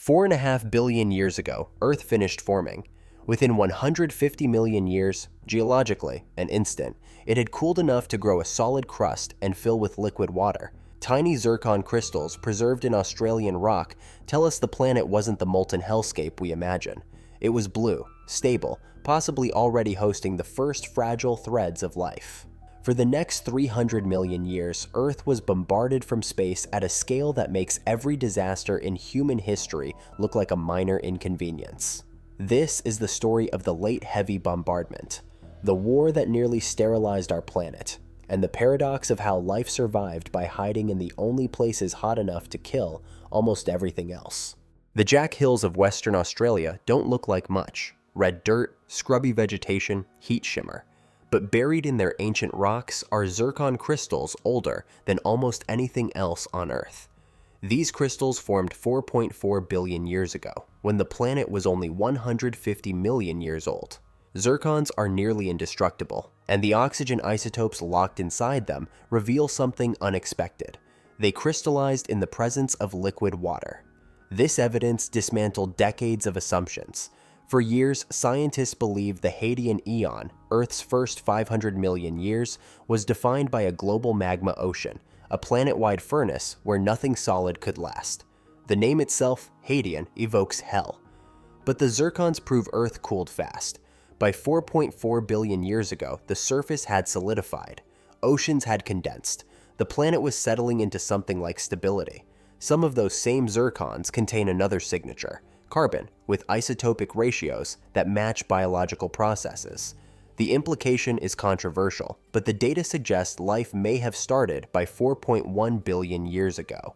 4.5 billion years ago, Earth finished forming. Within 150 million years, geologically, an instant, it had cooled enough to grow a solid crust and fill with liquid water. Tiny zircon crystals preserved in Australian rock tell us the planet wasn't the molten hellscape we imagine. It was blue, stable, possibly already hosting the first fragile threads of life. For the next 300 million years, Earth was bombarded from space at a scale that makes every disaster in human history look like a minor inconvenience. This is the story of the Late Heavy Bombardment, the war that nearly sterilized our planet, and the paradox of how life survived by hiding in the only places hot enough to kill almost everything else. The Jack Hills of Western Australia don't look like much. Red dirt, scrubby vegetation, heat shimmer. But buried in their ancient rocks are zircon crystals older than almost anything else on Earth. These crystals formed 4.4 billion years ago, when the planet was only 150 million years old. Zircons are nearly indestructible, and the oxygen isotopes locked inside them reveal something unexpected. They crystallized in the presence of liquid water. This evidence dismantled decades of assumptions. For years, scientists believed the Hadean Eon, Earth's first 500 million years, was defined by a global magma ocean, a planet-wide furnace where nothing solid could last. The name itself, Hadean, evokes hell. But the zircons prove Earth cooled fast. By 4.4 billion years ago, the surface had solidified. Oceans had condensed. The planet was settling into something like stability. Some of those same zircons contain another signature, carbon, with isotopic ratios that match biological processes. The implication is controversial, but the data suggests life may have started by 4.1 billion years ago.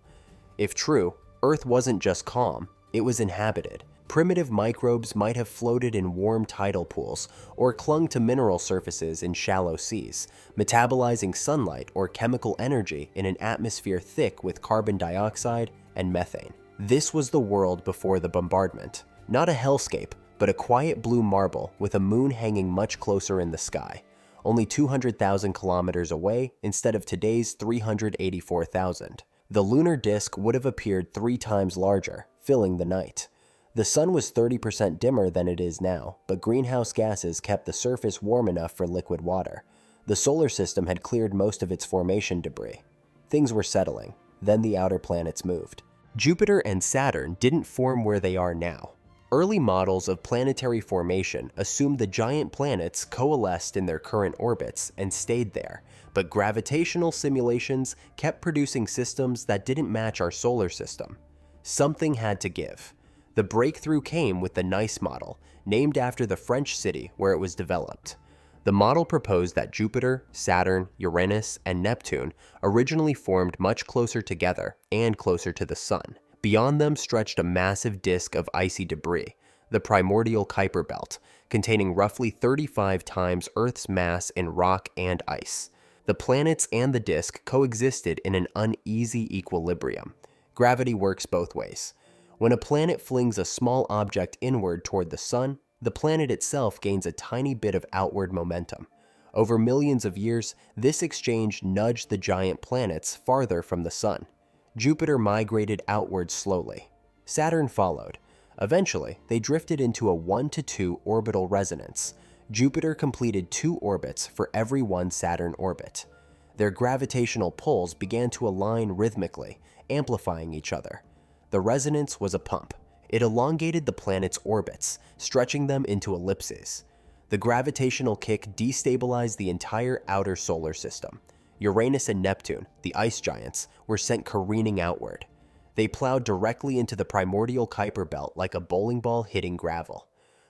If true, Earth wasn't just calm, it was inhabited. Primitive microbes might have floated in warm tidal pools or clung to mineral surfaces in shallow seas, metabolizing sunlight or chemical energy in an atmosphere thick with carbon dioxide and methane. This was the world before the bombardment. Not a hellscape, but a quiet blue marble with a moon hanging much closer in the sky, only 200,000 kilometers away instead of today's 384,000. The lunar disk would have appeared 3 times larger, filling the night. The sun was 30% dimmer than it is now, but greenhouse gases kept the surface warm enough for liquid water. The solar system had cleared most of its formation debris. Things were settling. Then the outer planets moved. Jupiter and Saturn didn't form where they are now. Early models of planetary formation assumed the giant planets coalesced in their current orbits and stayed there, but gravitational simulations kept producing systems that didn't match our solar system. Something had to give. The breakthrough came with the NICE model, named after the French city where it was developed. The model proposed that Jupiter, Saturn, Uranus, and Neptune originally formed much closer together and closer to the Sun. Beyond them stretched a massive disk of icy debris, the primordial Kuiper belt, containing roughly 35 times Earth's mass in rock and ice. The planets and the disk coexisted in an uneasy equilibrium. Gravity works both ways. When a planet flings a small object inward toward the Sun, the planet itself gains a tiny bit of outward momentum. Over millions of years, this exchange nudged the giant planets farther from the Sun. Jupiter migrated outward slowly. Saturn followed. Eventually, they drifted into a 1-to-2 orbital resonance. Jupiter completed 2 orbits for every one Saturn orbit. Their gravitational pulls began to align rhythmically, amplifying each other. The resonance was a pump. It elongated the planet's orbits, stretching them into ellipses. The gravitational kick destabilized the entire outer solar system. Uranus and Neptune, the ice giants, were sent careening outward. They plowed directly into the primordial Kuiper belt like a bowling ball hitting gravel.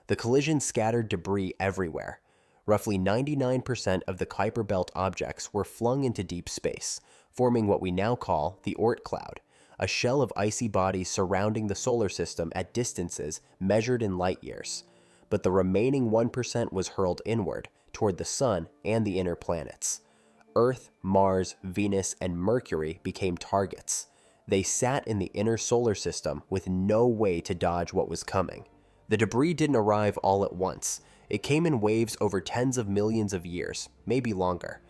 The collision scattered debris everywhere. Roughly 99% of the Kuiper belt objects were flung into deep space, forming what we now call the Oort cloud, a shell of icy bodies surrounding the solar system at distances measured in light years. But the remaining 1% was hurled inward, toward the Sun and the inner planets. Earth, Mars, Venus, and Mercury became targets. They sat in the inner solar system with no way to dodge what was coming. The debris didn't arrive all at once. It came in waves over tens of millions of years, maybe longer.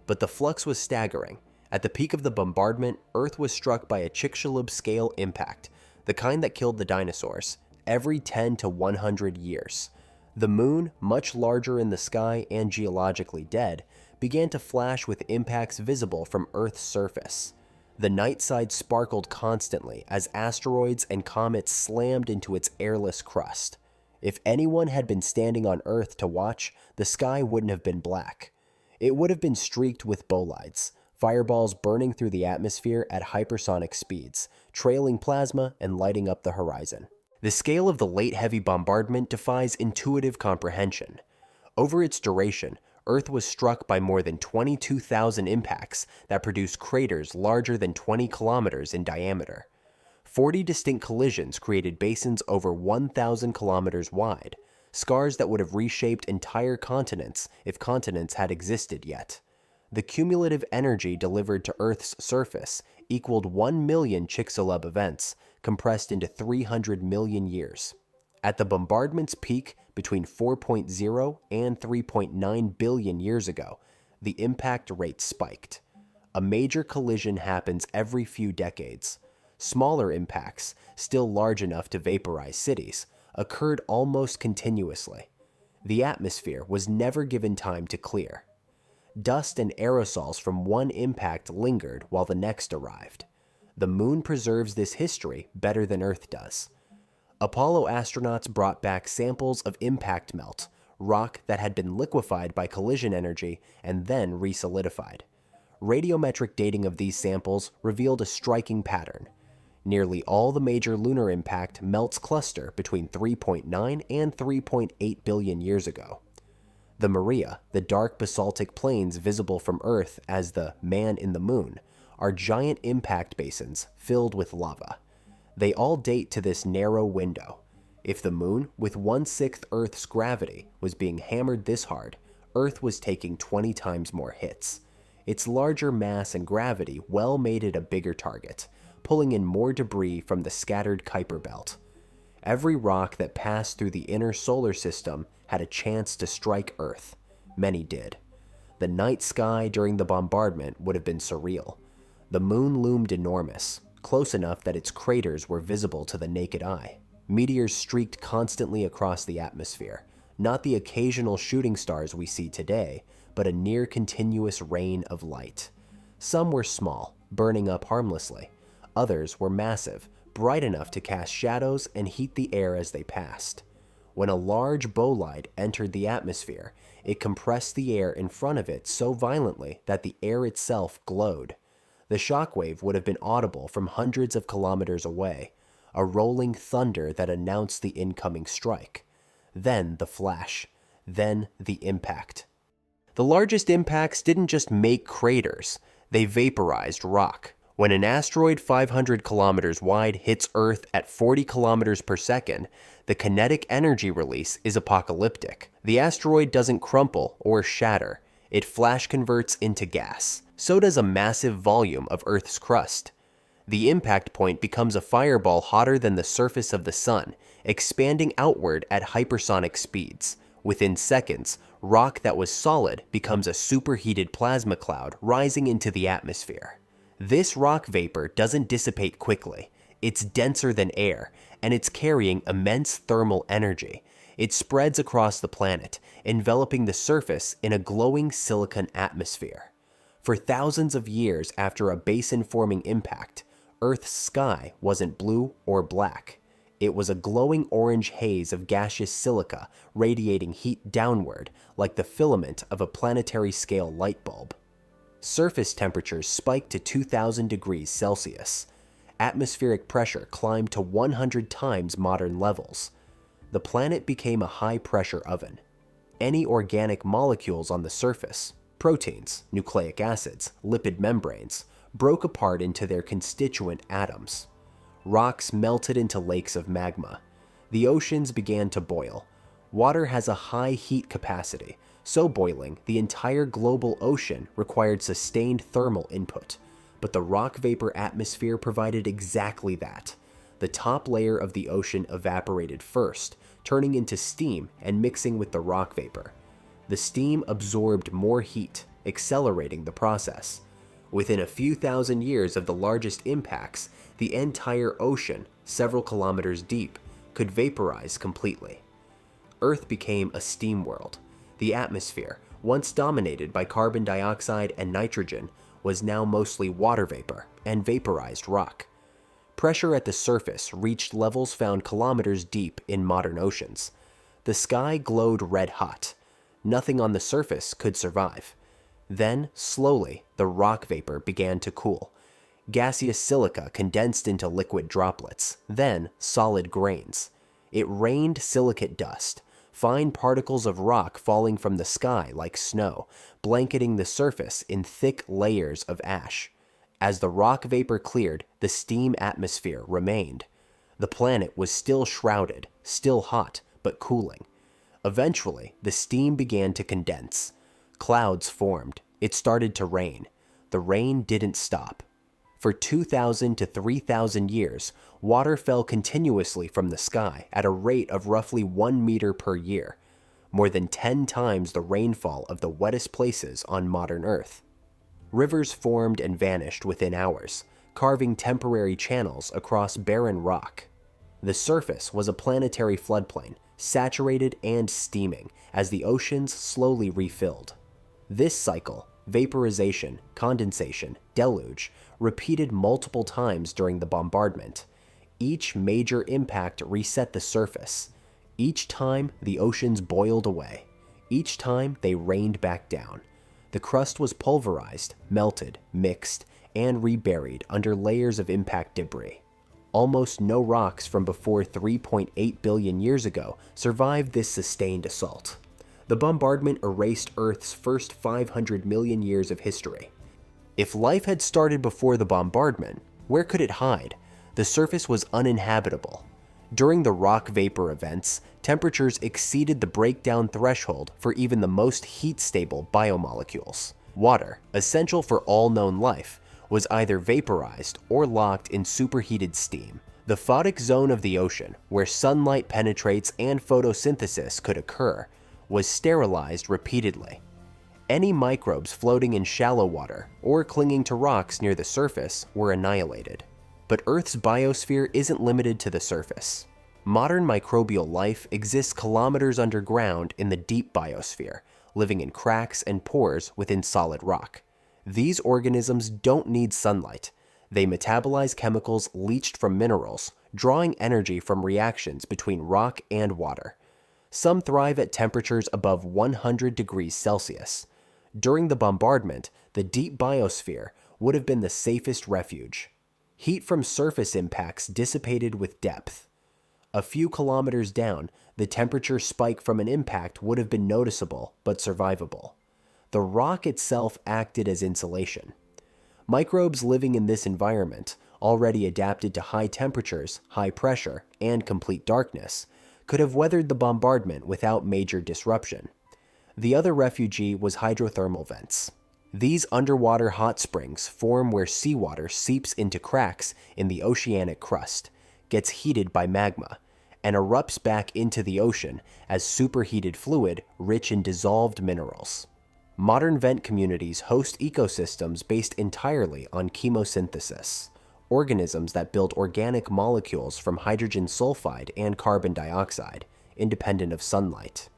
But the flux was staggering. At the peak of the bombardment, Earth was struck by a Chicxulub-scale impact. the kind that killed the dinosaurs, every 10 to 100 years. The moon, much larger in the sky and geologically dead, began to flash with impacts visible from Earth's surface. The night side sparkled constantly as asteroids and comets slammed into its airless crust. If anyone had been standing on Earth to watch, the sky wouldn't have been black. It would have been streaked with bolides, fireballs burning through the atmosphere at hypersonic speeds, trailing plasma and lighting up the horizon. The scale of the Late Heavy Bombardment defies intuitive comprehension. Over its duration, Earth was struck by more than 22,000 impacts that produced craters larger than 20 kilometers in diameter. 40 distinct collisions created basins over 1,000 kilometers wide, scars that would have reshaped entire continents if continents had existed yet. The cumulative energy delivered to Earth's surface equaled 1 million Chicxulub events, compressed into 300 million years. At the bombardment's peak between 4.0 and 3.9 billion years ago, the impact rate spiked. A major collision happens every few decades. Smaller impacts, still large enough to vaporize cities, occurred almost continuously. The atmosphere was never given time to clear. Dust and aerosols from one impact lingered while the next arrived. The moon preserves this history better than Earth does. Apollo astronauts brought back samples of impact melt, rock that had been liquefied by collision energy and then resolidified. Radiometric dating of these samples revealed a striking pattern. Nearly all the major lunar impact melts cluster between 3.9 and 3.8 billion years ago. The Maria, the dark basaltic plains visible from Earth as the Man in the Moon, are giant impact basins filled with lava. They all date to this narrow window. If the moon, with 1/6 Earth's gravity, was being hammered this hard, Earth was taking 20 times more hits. Its larger mass and gravity well made it a bigger target, pulling in more debris from the scattered Kuiper belt. Every rock that passed through the inner solar system had a chance to strike Earth. Many did. The night sky during the bombardment would have been surreal. The moon loomed enormous, close enough that its craters were visible to the naked eye. Meteors streaked constantly across the atmosphere, not the occasional shooting stars we see today, but a near-continuous rain of light. Some were small, burning up harmlessly. Others were massive, bright enough to cast shadows and heat the air as they passed. When a large bolide entered the atmosphere, it compressed the air in front of it so violently that the air itself glowed. The shockwave would have been audible from hundreds of kilometers away, a rolling thunder that announced the incoming strike. Then the flash, then the impact. The largest impacts didn't just make craters, they vaporized rock. When an asteroid 500 kilometers wide hits Earth at 40 kilometers per second, the kinetic energy release is apocalyptic. The asteroid doesn't crumple or shatter, it flash converts into gas. So does a massive volume of Earth's crust. The impact point becomes a fireball hotter than the surface of the sun, expanding outward at hypersonic speeds. Within seconds, rock that was solid becomes a superheated plasma cloud rising into the atmosphere. This rock vapor doesn't dissipate quickly. It's denser than air, and it's carrying immense thermal energy. It spreads across the planet, enveloping the surface in a glowing silicon atmosphere. For thousands of years after a basin-forming impact, Earth's sky wasn't blue or black. It was a glowing orange haze of gaseous silica radiating heat downward like the filament of a planetary-scale light bulb. Surface temperatures spiked to 2,000 degrees Celsius. Atmospheric pressure climbed to 100 times modern levels. The planet became a high-pressure oven. Any organic molecules on the surface, proteins, nucleic acids, lipid membranes, broke apart into their constituent atoms. Rocks melted into lakes of magma. The oceans began to boil. Water has a high heat capacity, so boiling, the entire global ocean required sustained thermal input. But the rock vapor atmosphere provided exactly that. The top layer of the ocean evaporated first, turning into steam and mixing with the rock vapor. The steam absorbed more heat, accelerating the process. Within a few thousand years of the largest impacts, the entire ocean, several kilometers deep, could vaporize completely. Earth became a steam world. The atmosphere, once dominated by carbon dioxide and nitrogen, was now mostly water vapor and vaporized rock. Pressure at the surface reached levels found kilometers deep in modern oceans. The sky glowed red hot. Nothing on the surface could survive. Then, slowly, the rock vapor began to cool. Gaseous silica condensed into liquid droplets, then solid grains. It rained silicate dust, fine particles of rock falling from the sky like snow, blanketing the surface in thick layers of ash. As the rock vapor cleared, the steam atmosphere remained. The planet was still shrouded, still hot, but cooling. Eventually, the steam began to condense. Clouds formed. It started to rain. The rain didn't stop. For 2,000 to 3,000 years, water fell continuously from the sky at a rate of roughly 1 meter per year, more than 10 times the rainfall of the wettest places on modern Earth. Rivers formed and vanished within hours, carving temporary channels across barren rock. The surface was a planetary floodplain, saturated and steaming as the oceans slowly refilled. This cycle, vaporization, condensation, deluge, repeated multiple times during the bombardment. Each major impact reset the surface. Each time, the oceans boiled away. Each time, they rained back down. The crust was pulverized, melted, mixed, and reburied under layers of impact debris. Almost no rocks from before 3.8 billion years ago survived this sustained assault. The bombardment erased Earth's first 500 million years of history. If life had started before the bombardment, where could it hide? The surface was uninhabitable. During the rock vapor events, temperatures exceeded the breakdown threshold for even the most heat-stable biomolecules. Water, essential for all known life, was either vaporized or locked in superheated steam. The photic zone of the ocean, where sunlight penetrates and photosynthesis could occur, was sterilized repeatedly. Any microbes floating in shallow water or clinging to rocks near the surface were annihilated. But Earth's biosphere isn't limited to the surface. Modern microbial life exists kilometers underground in the deep biosphere, living in cracks and pores within solid rock. These organisms don't need sunlight. They metabolize chemicals leached from minerals, drawing energy from reactions between rock and water. Some thrive at temperatures above 100 degrees Celsius. During the bombardment, the deep biosphere would have been the safest refuge. Heat from surface impacts dissipated with depth. A few kilometers down, the temperature spike from an impact would have been noticeable but survivable. The rock itself acted as insulation. Microbes living in this environment, already adapted to high temperatures, high pressure, and complete darkness, could have weathered the bombardment without major disruption. The other refugee was hydrothermal vents. These underwater hot springs form where seawater seeps into cracks in the oceanic crust, gets heated by magma, and erupts back into the ocean as superheated fluid rich in dissolved minerals. Modern vent communities host ecosystems based entirely on chemosynthesis, organisms that build organic molecules from hydrogen sulfide and carbon dioxide, independent of sunlight.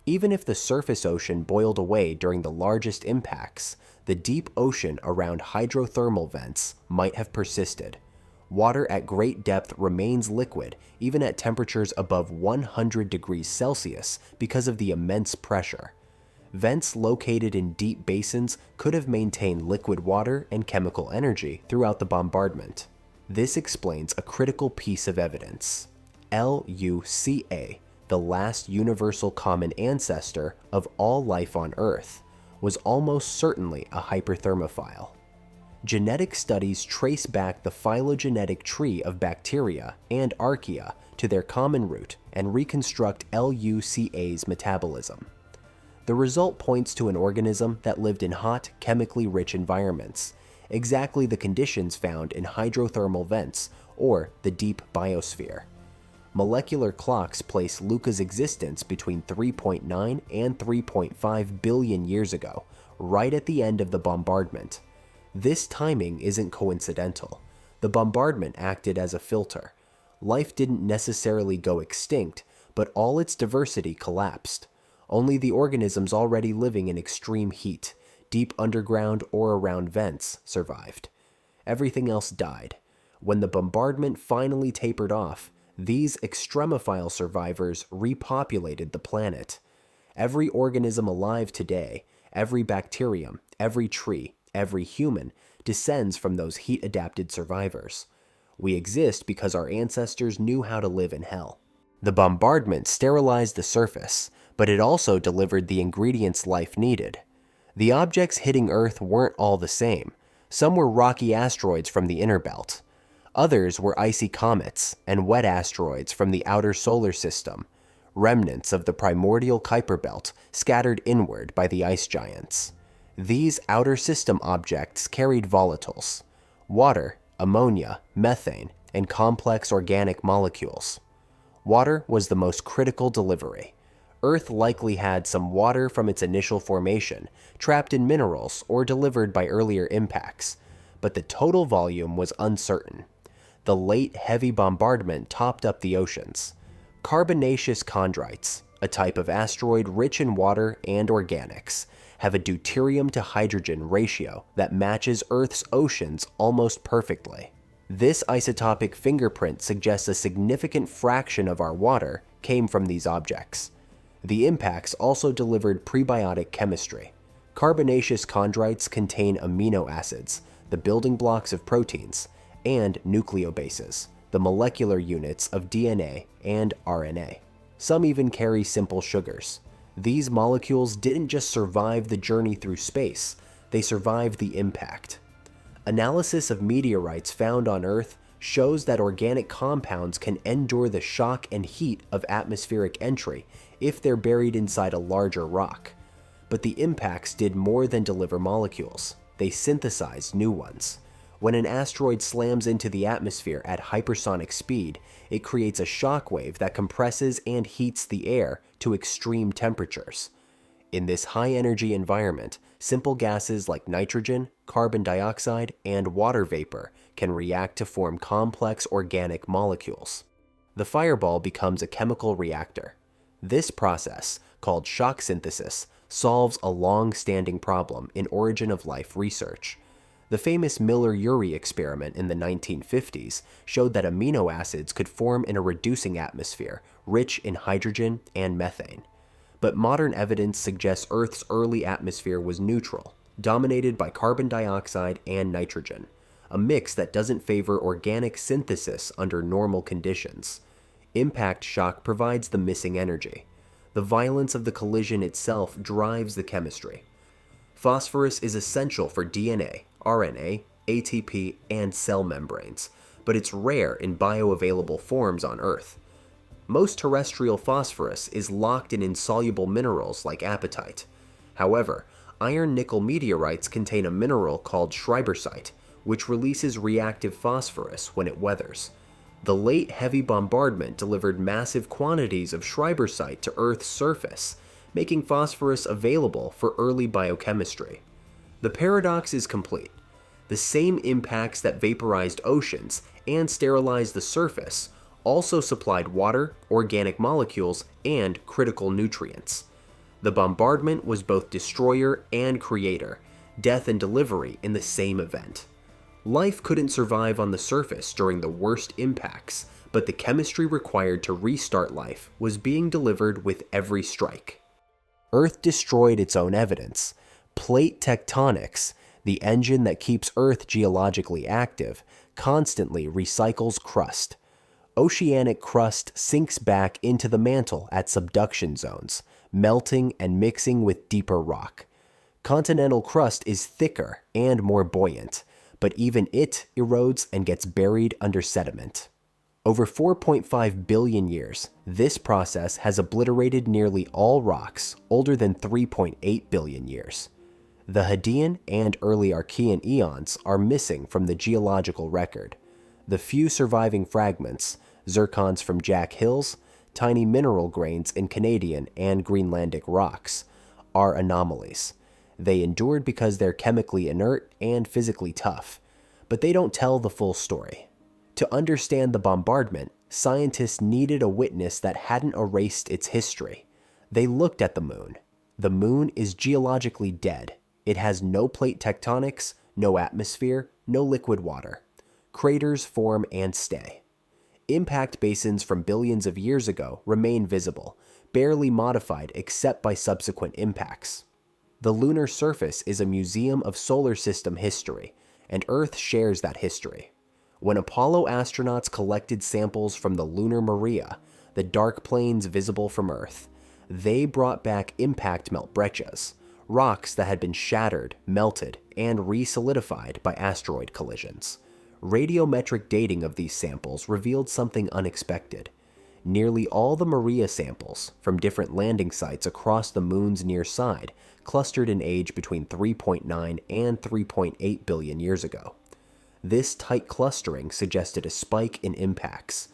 Even if the surface ocean boiled away during the largest impacts, the deep ocean around hydrothermal vents might have persisted. Water at great depth remains liquid even at temperatures above 100 degrees Celsius because of the immense pressure. Vents located in deep basins could have maintained liquid water and chemical energy throughout the bombardment. This explains a critical piece of evidence. LUCA, the last universal common ancestor of all life on Earth, was almost certainly a hyperthermophile. Genetic studies trace back the phylogenetic tree of bacteria and archaea to their common root and reconstruct LUCA's metabolism. The result points to an organism that lived in hot, chemically rich environments, exactly the conditions found in hydrothermal vents or the deep biosphere. Molecular clocks place LUCA's existence between 3.9 and 3.5 billion years ago, right at the end of the bombardment. This timing isn't coincidental. The bombardment acted as a filter. Life didn't necessarily go extinct, but all its diversity collapsed. Only the organisms already living in extreme heat, deep underground or around vents, survived. Everything else died. When the bombardment finally tapered off, these extremophile survivors repopulated the planet. Every organism alive today, every bacterium, every tree, every human, descends from those heat-adapted survivors. We exist because our ancestors knew how to live in hell. The bombardment sterilized the surface, but it also delivered the ingredients life needed. The objects hitting Earth weren't all the same. Some were rocky asteroids from the inner belt. Others were icy comets and wet asteroids from the outer solar system, remnants of the primordial Kuiper belt scattered inward by the ice giants. These outer system objects carried volatiles: water, ammonia, methane, and complex organic molecules. Water was the most critical delivery. Earth likely had some water from its initial formation, trapped in minerals or delivered by earlier impacts, but the total volume was uncertain. The Late Heavy Bombardment topped up the oceans. Carbonaceous chondrites, a type of asteroid rich in water and organics, have a deuterium to hydrogen ratio that matches Earth's oceans almost perfectly. This isotopic fingerprint suggests a significant fraction of our water came from these objects. The impacts also delivered prebiotic chemistry. Carbonaceous chondrites contain amino acids, the building blocks of proteins, and nucleobases, the molecular units of DNA and RNA. Some even carry simple sugars. These molecules didn't just survive the journey through space, they survived the impact. Analysis of meteorites found on Earth shows that organic compounds can endure the shock and heat of atmospheric entry if they're buried inside a larger rock. But the impacts did more than deliver molecules. They synthesized new ones. When an asteroid slams into the atmosphere at hypersonic speed, it creates a shock wave that compresses and heats the air to extreme temperatures. In this high-energy environment, simple gases like nitrogen, carbon dioxide, and water vapor can react to form complex organic molecules. The fireball becomes a chemical reactor. This process, called shock synthesis, solves a long-standing problem in origin of life research. The famous Miller-Urey experiment in the 1950s showed that amino acids could form in a reducing atmosphere rich in hydrogen and methane. But modern evidence suggests Earth's early atmosphere was neutral, dominated by carbon dioxide and nitrogen, a mix that doesn't favor organic synthesis under normal conditions. Impact shock provides the missing energy. The violence of the collision itself drives the chemistry. Phosphorus is essential for DNA, RNA, ATP, and cell membranes, but it's rare in bioavailable forms on Earth. Most terrestrial phosphorus is locked in insoluble minerals like apatite. However, iron-nickel meteorites contain a mineral called schreibersite, which releases reactive phosphorus when it weathers. The Late Heavy Bombardment delivered massive quantities of schreibersite to Earth's surface, making phosphorus available for early biochemistry. The paradox is complete. The same impacts that vaporized oceans and sterilized the surface also supplied water, organic molecules, and critical nutrients. The bombardment was both destroyer and creator, death and delivery in the same event. Life couldn't survive on the surface during the worst impacts, but the chemistry required to restart life was being delivered with every strike. Earth destroyed its own evidence. Plate tectonics, the engine that keeps Earth geologically active, constantly recycles crust. Oceanic crust sinks back into the mantle at subduction zones, melting and mixing with deeper rock. Continental crust is thicker and more buoyant, but even it erodes and gets buried under sediment. Over 4.5 billion years, this process has obliterated nearly all rocks older than 3.8 billion years. The Hadean and early Archean eons are missing from the geological record. The few surviving fragments, zircons from Jack Hills, tiny mineral grains in Canadian and Greenlandic rocks, are anomalies. They endured because they're chemically inert and physically tough, but they don't tell the full story. To understand the bombardment, Scientists needed a witness that hadn't erased its history. They looked at the moon. The moon is geologically dead. It has no plate tectonics, no atmosphere, no liquid water. Craters form and stay. Impact basins from billions of years ago remain visible, barely modified except by subsequent impacts. The lunar surface is a museum of solar system history, and Earth shares that history. When Apollo astronauts collected samples from the lunar Maria, the dark plains visible from Earth, they brought back impact melt breccias, rocks that had been shattered, melted, and re-solidified by asteroid collisions. Radiometric dating of these samples revealed something unexpected. Nearly all the Maria samples, from different landing sites across the moon's near side, clustered in age between 3.9 and 3.8 billion years ago. This tight clustering suggested a spike in impacts.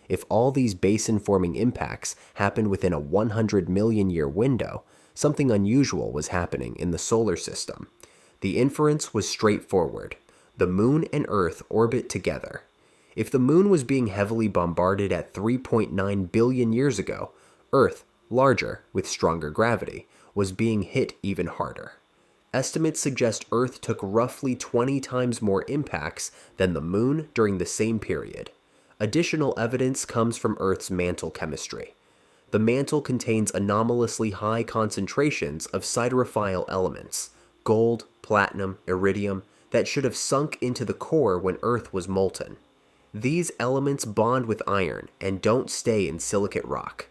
If all these basin-forming impacts happened within a 100 million year window, something unusual was happening in the solar system. The inference was straightforward. The moon and Earth orbit together. If the moon was being heavily bombarded at 3.9 billion years ago, Earth, larger, with stronger gravity, was being hit even harder. Estimates suggest Earth took roughly 20 times more impacts than the moon during the same period. Additional evidence comes from Earth's mantle chemistry. The mantle contains anomalously high concentrations of siderophile elements, gold, platinum, iridium, that should have sunk into the core when Earth was molten. These elements bond with iron and don't stay in silicate rock.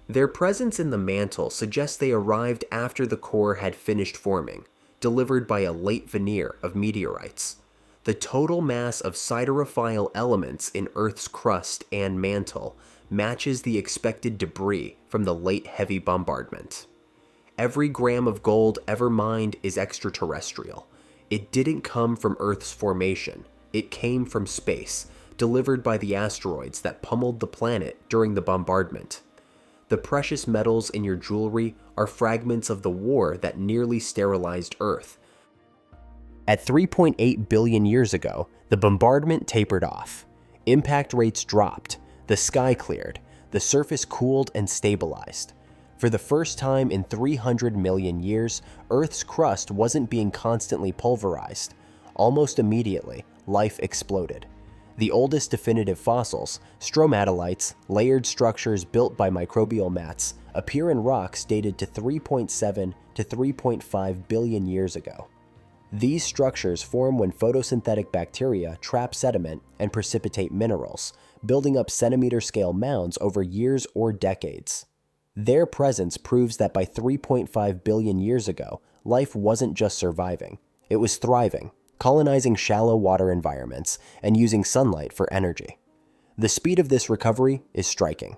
Their presence in the mantle suggests they arrived after the core had finished forming, delivered by a late veneer of meteorites. The total mass of siderophile elements in Earth's crust and mantle matches the expected debris from the Late Heavy Bombardment. Every gram of gold ever mined is extraterrestrial. It didn't come from Earth's formation. It came from space, delivered by the asteroids that pummeled the planet during the bombardment. The precious metals in your jewelry are fragments of the war that nearly sterilized Earth. At 3.8 billion years ago, the bombardment tapered off. Impact rates dropped, the sky cleared, the surface cooled and stabilized. For the first time in 300 million years, Earth's crust wasn't being constantly pulverized. Almost immediately, life exploded. The oldest definitive fossils, stromatolites, layered structures built by microbial mats, appear in rocks dated to 3.7 to 3.5 billion years ago. These structures form when photosynthetic bacteria trap sediment and precipitate minerals, building up centimeter-scale mounds over years or decades. Their presence proves that by 3.5 billion years ago, life wasn't just surviving. It was thriving, colonizing shallow water environments and using sunlight for energy. The speed of this recovery is striking.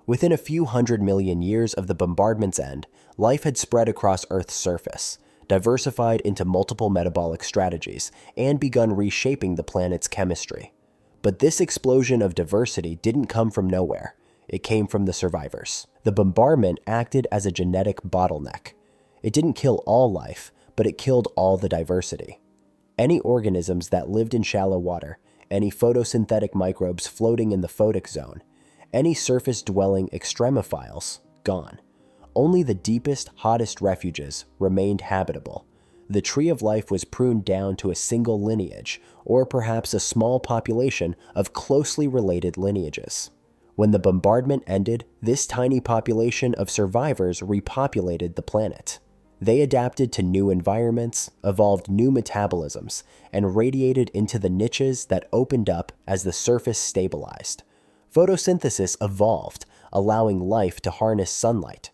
Within a few 100 million years of the bombardment's end, life had spread across Earth's surface, diversified into multiple metabolic strategies, and begun reshaping the planet's chemistry. But this explosion of diversity didn't come from nowhere. It came from the survivors. The bombardment acted as a genetic bottleneck. It didn't kill all life, but it killed all the diversity. Any organisms that lived in shallow water, any photosynthetic microbes floating in the photic zone, any surface-dwelling extremophiles, gone. Only the deepest, hottest refuges remained habitable. The tree of life was pruned down to a single lineage, or perhaps a small population of closely related lineages. When the bombardment ended, this tiny population of survivors repopulated the planet. They adapted to new environments, evolved new metabolisms, and radiated into the niches that opened up as the surface stabilized. Photosynthesis evolved, allowing life to harness sunlight.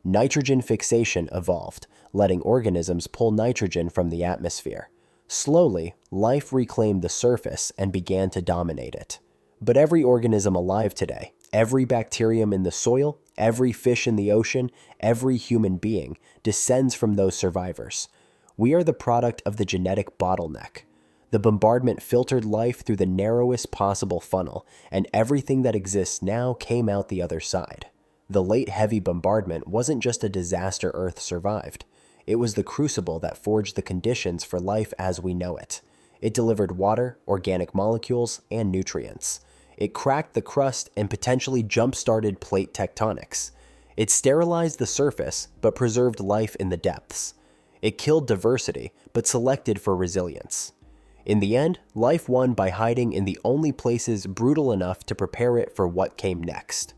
Nitrogen fixation evolved, letting organisms pull nitrogen from the atmosphere. Slowly, life reclaimed the surface and began to dominate it. But every organism alive today, every bacterium in the soil, every fish in the ocean, every human being, descends from those survivors. We are the product of the genetic bottleneck. The bombardment filtered life through the narrowest possible funnel, and everything that exists now came out the other side. The Late Heavy Bombardment wasn't just a disaster Earth survived. It was the crucible that forged the conditions for life as we know it. It delivered water, organic molecules, and nutrients. It cracked the crust and potentially jump-started plate tectonics. It sterilized the surface, but preserved life in the depths. It killed diversity, but selected for resilience. In the end, life won by hiding in the only places brutal enough to prepare it for what came next.